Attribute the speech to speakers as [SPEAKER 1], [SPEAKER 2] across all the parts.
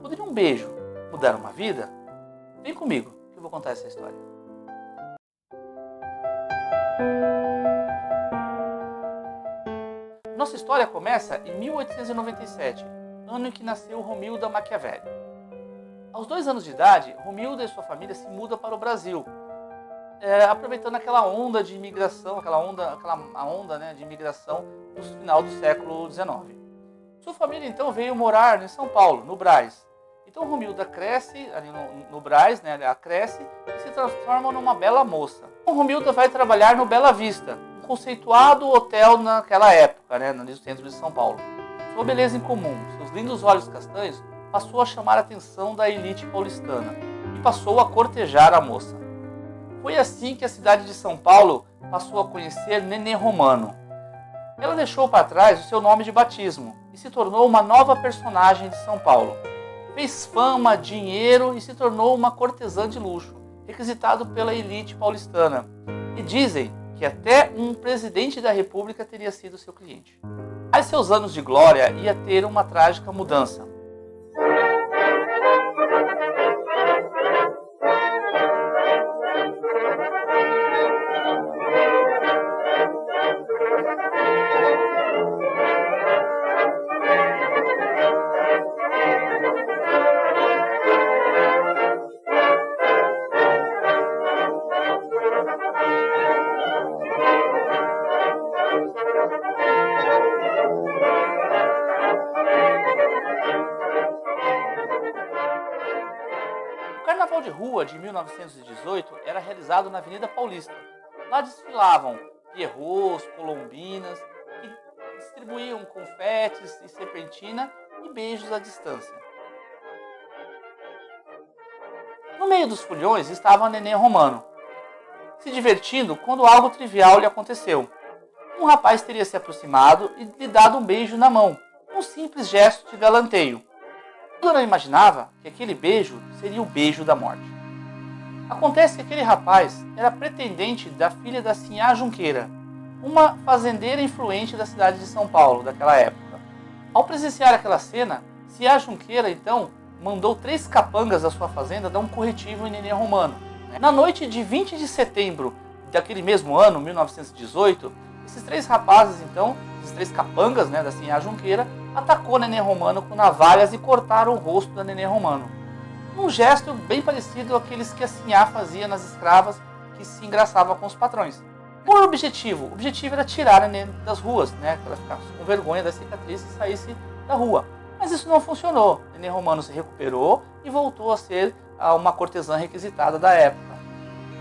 [SPEAKER 1] Poderia um beijo mudar uma vida? Vem comigo que eu vou contar essa história. Nossa história começa em 1897, ano em que nasceu Romilda Machiavelli. Aos 2 anos de idade, Romilda e sua família se mudam para o Brasil, aproveitando aquela onda de imigração, a onda de imigração do final do século XIX. Sua família então veio morar em São Paulo, no Brás. Então Romilda cresce ali no Brás, ela cresce e se transforma numa bela moça. Então, Romilda vai trabalhar no Bela Vista, um conceituado hotel naquela época, no centro de São Paulo. Sua beleza incomum, seus lindos olhos castanhos, passou a chamar a atenção da elite paulistana e passou a cortejar a moça. Foi assim que a cidade de São Paulo passou a conhecer Nenê Romano. Ela deixou para trás o seu nome de batismo e se tornou uma nova personagem de São Paulo. Fez fama, dinheiro e se tornou uma cortesã de luxo, requisitado pela elite paulistana. E dizem que até um presidente da República teria sido seu cliente. Mas seus anos de glória ia ter uma trágica mudança. O Carnaval de Rua de 1918 era realizado na Avenida Paulista. Lá desfilavam pierrots, colombinas, que distribuíam confetes e serpentina e beijos à distância. No meio dos foliões estava a Nenê Romano, se divertindo quando algo trivial lhe aconteceu. Um rapaz teria se aproximado e lhe dado um beijo na mão, um simples gesto de galanteio. Ela não imaginava que aquele beijo seria o beijo da morte. Acontece que aquele rapaz era pretendente da filha da Sinhá Junqueira, uma fazendeira influente da cidade de São Paulo daquela época. Ao presenciar aquela cena, Sinhá Junqueira então mandou 3 capangas da sua fazenda dar um corretivo em Nenê Romano. Na noite de 20 de setembro daquele mesmo ano, 1918, esses 3 rapazes então, esses 3 capangas da Sinhá Junqueira, atacou Nenê Romano com navalhas e cortaram o rosto da Nenê Romano. Um gesto bem parecido àqueles que a Sinhá fazia nas escravas que se engraçavam com os patrões. Qual era o objetivo? O objetivo era tirar a Nenê das ruas, que ela ficasse com vergonha da cicatriz e saísse da rua. Mas isso não funcionou. Nenê Romano se recuperou e voltou a ser uma cortesã requisitada da época.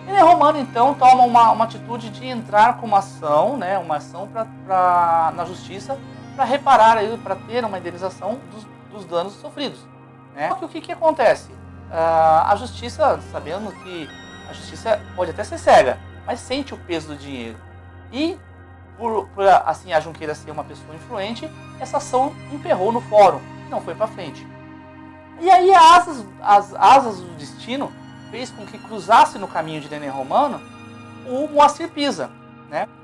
[SPEAKER 1] Nenê Romano então toma uma atitude de entrar com uma ação na justiça para reparar, para ter uma indenização dos danos sofridos. Só que o que acontece? A justiça, sabendo que a justiça pode até ser cega, mas sente o peso do dinheiro. E, por assim, a Junqueira ser uma pessoa influente, essa ação emperrou no fórum e não foi para frente. E aí as asas do destino fez com que cruzasse no caminho de Nenê Romano o Moacir Pisa.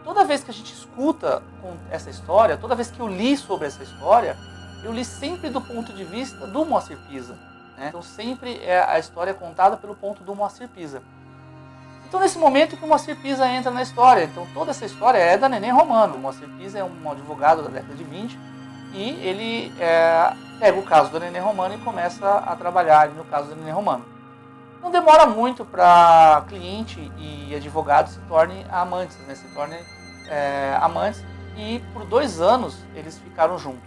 [SPEAKER 1] Toda vez que a gente escuta essa história, toda vez que eu li sobre essa história, eu li sempre do ponto de vista do Moacir Pisa. Então sempre a história é contada pelo ponto do Moacir Pisa. Então nesse momento que o Moacir Pisa entra na história, então toda essa história é da Nenê Romano. O Moacir Pisa é um advogado da década de 20 e ele pega o caso da Nenê Romano e começa a trabalhar no caso da Nenê Romano. Não demora muito para cliente e advogado se tornem amantes, amantes, e por 2 anos eles ficaram juntos.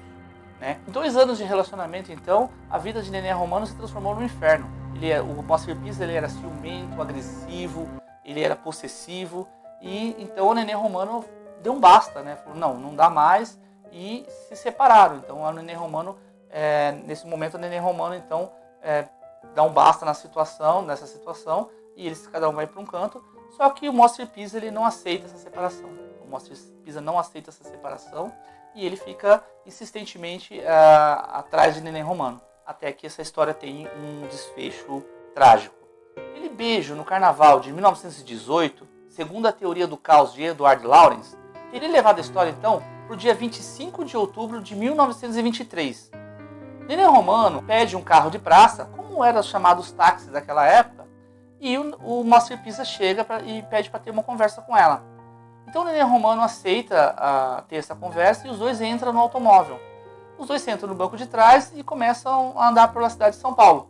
[SPEAKER 1] Em 2 anos de relacionamento, então, a vida de Nenê Romano se transformou num inferno. O Moacir Pisa era ciumento, agressivo, ele era possessivo, e então o Nenê Romano deu um basta, falou, não dá mais, e se separaram. Então a Nenê Romano, nesse momento a Nenê Romano então dá um basta nessa situação, e eles cada um vai para um canto, só que o Moacir Pisa ele não aceita essa separação. O Moacir Pisa não aceita essa separação e ele fica insistentemente atrás de Nenê Romano, até que essa história tem um desfecho trágico. Aquele beijo no carnaval de 1918, segundo a teoria do caos de Edward Lorenz, teria levado a história então para o dia 25 de outubro de 1923. Nenê Romano pede um carro de praça, como eram chamados os táxis daquela época, e o Moacir Pisa chega e pede para ter uma conversa com ela. Então o Nenê Romano aceita ter essa conversa e os dois entram no automóvel. Os dois sentam no banco de trás e começam a andar pela cidade de São Paulo.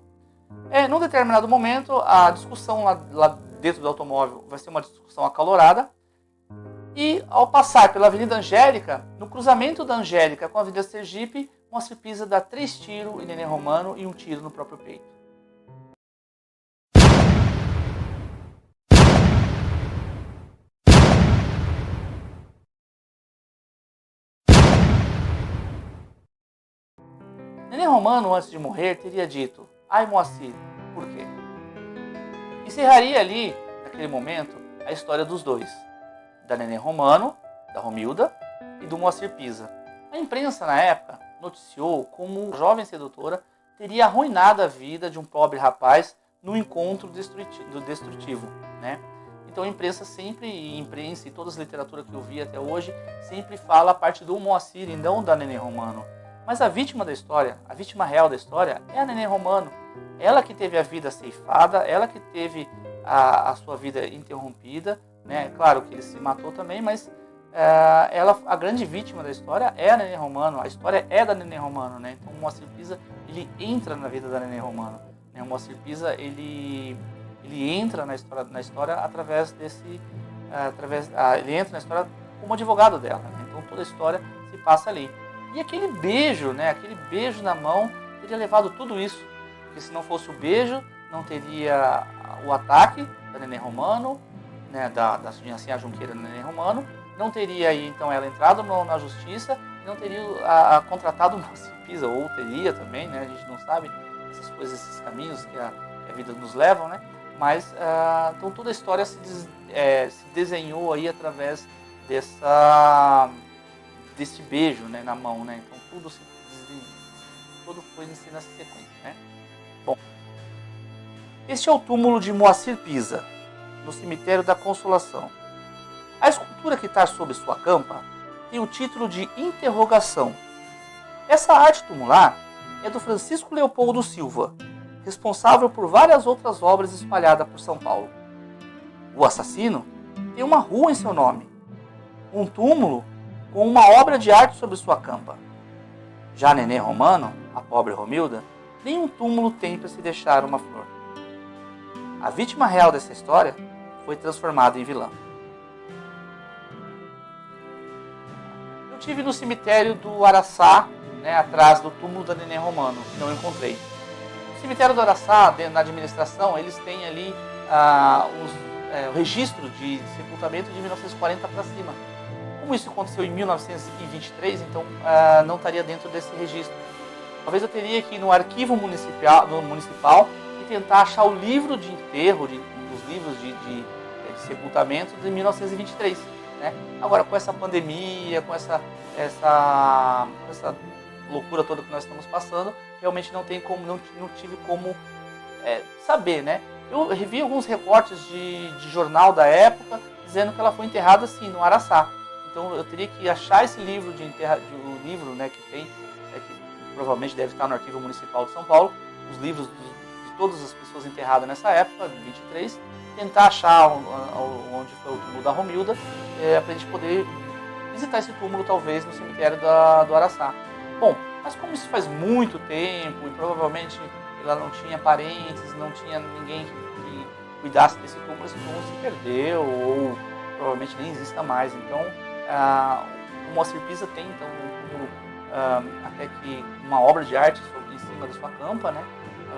[SPEAKER 1] Num determinado momento, a discussão lá dentro do automóvel vai ser uma discussão acalorada. E ao passar pela Avenida Angélica, no cruzamento da Angélica com a Avenida Sergipe, Moacir Pisa dá 3 tiros em Nenê Romano e um tiro no próprio peito. Nenê Romano, antes de morrer, teria dito: "Ai, Moacir, por quê?" Encerraria ali, naquele momento, a história dos dois, da Nenê Romano, da Romilda e do Moacir Pisa. A imprensa, na época, noticiou como a jovem sedutora teria arruinado a vida de um pobre rapaz no encontro destrutivo, né? Então a imprensa e todas as literaturas que eu vi até hoje, sempre fala a parte do Moacir e não da Nenê Romano. Mas a vítima da história, a vítima real da história é a Nenê Romano. Ela que teve a vida ceifada, ela que teve a sua vida interrompida, né? Claro que ele se matou também, mas a grande vítima da história é a Nenê Romano. A história é da Nenê Romano, né? Então o Moacir Pisa, ele entra na vida da Nenê Romano, né? O Moacir Pisa, ele entra na história através ele entra na história como advogado dela, né? Então toda a história se passa ali. E aquele beijo, né? Aquele beijo na mão teria levado tudo isso, porque se não fosse o beijo, não teria o ataque da Nenê Romano, né? Da Dinastia Junqueira da Nenê Romano. Não teria aí, então, ela entrado na justiça e não teria contratado o Moacir Pisa, ou teria também, né? A gente não sabe essas coisas, esses caminhos que a vida nos levam, né? Mas, então, toda a história se desenhou aí através desse beijo, né, na mão, né? Então, tudo foi nessa sequência, né? Bom, este é o túmulo de Moacir Pisa, no cemitério da Consolação. A escultura que está sobre sua campa tem o título de Interrogação. Essa arte tumular é do Francisco Leopoldo Silva, responsável por várias outras obras espalhadas por São Paulo. O assassino tem uma rua em seu nome, um túmulo com uma obra de arte sobre sua campa. Já Nenê Romano, a pobre Romilda, nenhum túmulo tem para se deixar uma flor. A vítima real dessa história foi transformada em vilã. Estive no cemitério do Araçá, né, atrás do túmulo da Nenê Romano, que não encontrei. No cemitério do Araçá, na administração, eles têm ali o registro de sepultamento de 1940 para cima. Como isso aconteceu em 1923, então não estaria dentro desse registro. Talvez eu teria que ir no arquivo municipal e tentar achar o livro de enterro, os livros de sepultamento de 1923. Né? Agora, com essa pandemia, com essa loucura toda que nós estamos passando, realmente não tive como saber, né? Eu revi alguns recortes de jornal da época dizendo que ela foi enterrada assim, no Araçá. Então eu teria que achar esse livro o livro, né, que tem, que provavelmente deve estar no Arquivo Municipal de São Paulo, os livros de todas as pessoas enterradas nessa época, de 23, tentar achar onde foi o túmulo da Romilda, para a gente poder visitar esse túmulo talvez no cemitério do Araçá. Bom, mas como isso faz muito tempo e provavelmente ela não tinha parentes, não tinha ninguém que cuidasse desse túmulo, esse túmulo se perdeu ou provavelmente nem exista mais. Então, o Moacir Pisa tem então um túmulo, até que uma obra de arte em cima da sua campa, né?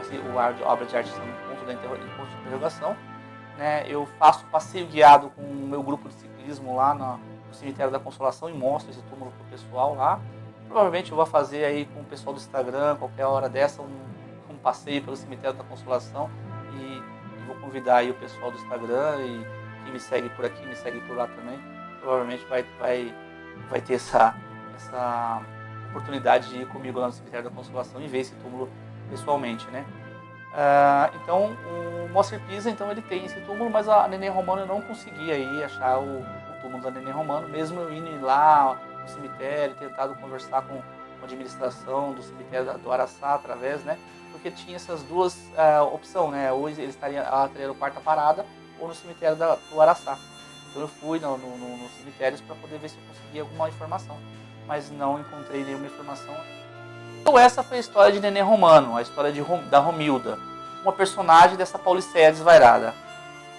[SPEAKER 1] Assim, a obra de arte está no ponto de interrogação. Né? Eu faço passeio guiado com o meu grupo de ciclismo lá no cemitério da Consolação e mostro esse túmulo para o pessoal lá. Provavelmente eu vou fazer aí com o pessoal do Instagram, qualquer hora dessa, um passeio pelo cemitério da Consolação e vou convidar aí o pessoal do Instagram e quem me segue por aqui, me segue por lá também. Provavelmente vai ter essa oportunidade de ir comigo lá no cemitério da Consolação e ver esse túmulo pessoalmente, né? Então o Moacir Pisa, então, ele tem esse túmulo, mas a Nenê Romano eu não consegui aí achar o túmulo da Nenê Romano, mesmo eu indo lá no cemitério, tentado conversar com administração do cemitério do Araçá através, né? Porque tinha essas duas opções, né? Ou eles estariam no aeroporto parada ou no cemitério do Araçá. Então eu fui nos cemitérios para poder ver se eu conseguia alguma informação, mas não encontrei nenhuma informação. Então essa foi a história de Nenê Romano, a história da Romilda, uma personagem dessa Pauliceia desvairada.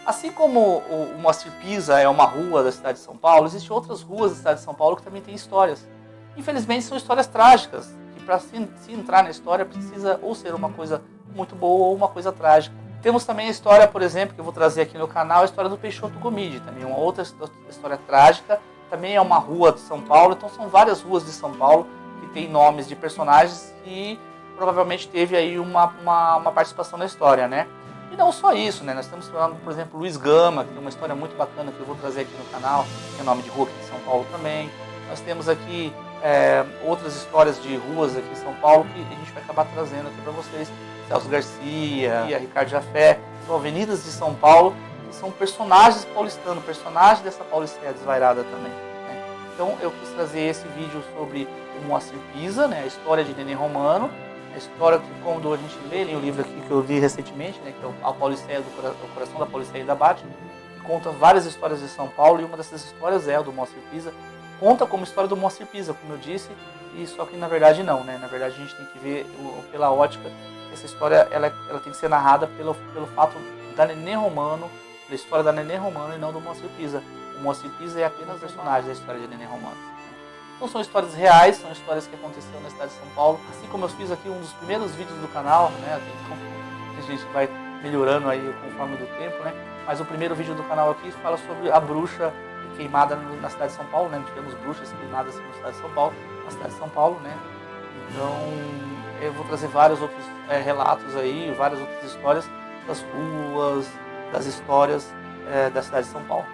[SPEAKER 1] Assim como o Moacir Pisa é uma rua da cidade de São Paulo, existem outras ruas da cidade de São Paulo que também têm histórias. Infelizmente são histórias trágicas, que para se entrar na história precisa ou ser uma coisa muito boa ou uma coisa trágica. Temos também a história, por exemplo, que eu vou trazer aqui no canal, a história do Peixoto Gomide, também uma outra história trágica, também é uma rua de São Paulo, então são várias ruas de São Paulo que têm nomes de personagens que provavelmente teve aí uma participação na história, né? E não só isso, né? Nós estamos falando, por exemplo, Luiz Gama, que tem uma história muito bacana que eu vou trazer aqui no canal, que é nome de rua aqui em São Paulo também. Nós temos aqui outras histórias de ruas aqui em São Paulo que a gente vai acabar trazendo aqui para vocês. Celso Garcia, Ricardo Jafé, são avenidas de São Paulo, que são personagens paulistanos, personagens dessa Pauliceia desvairada também, né? Então eu quis trazer esse vídeo sobre o Moacir Pisa, né? A história de Nenê Romano, a história que quando a gente lê o livro aqui que eu li recentemente, né, que é a Pauliceia o coração da Pauliceia da Bate, que conta várias histórias de São Paulo, e uma dessas histórias é a do Moacir Pisa. Conta como história do Moacir Pisa, como eu disse, e só que na verdade não, né? Na verdade a gente tem que ver pela ótica que essa história ela tem que ser narrada pelo fato da Nenê Romano, pela história da Nenê Romano e não do Moacir Pisa. O Moacir Pisa é apenas personagem da história de Nenê Romano. Então são histórias reais, são histórias que aconteceram na cidade de São Paulo, assim como eu fiz aqui um dos primeiros vídeos do canal, né? Então a gente vai melhorando aí conforme do tempo, né? Mas o primeiro vídeo do canal aqui fala sobre a bruxa queimada na cidade de São Paulo, né? Tivemos bruxas queimadas na cidade de São Paulo, né? Então eu vou trazer vários outros relatos aí, várias outras histórias das ruas, das histórias da cidade de São Paulo.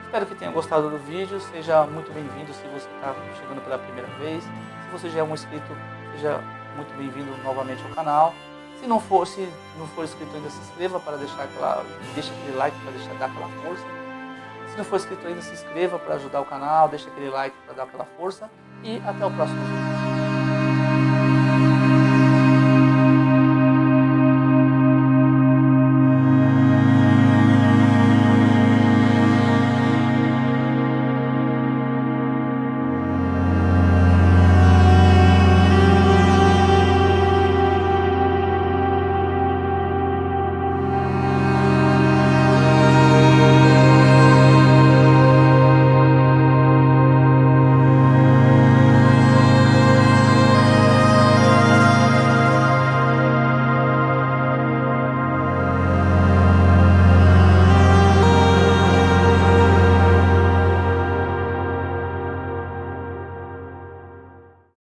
[SPEAKER 1] Espero que tenha gostado do vídeo, seja muito bem-vindo se você está chegando pela primeira vez. Se você já é um inscrito, seja muito bem-vindo novamente ao canal. Se não for inscrito ainda, se inscreva para deixa aquele like para dar aquela força. Se não for inscrito ainda, se inscreva para ajudar o canal, deixa aquele like para dar aquela força. E até o próximo vídeo.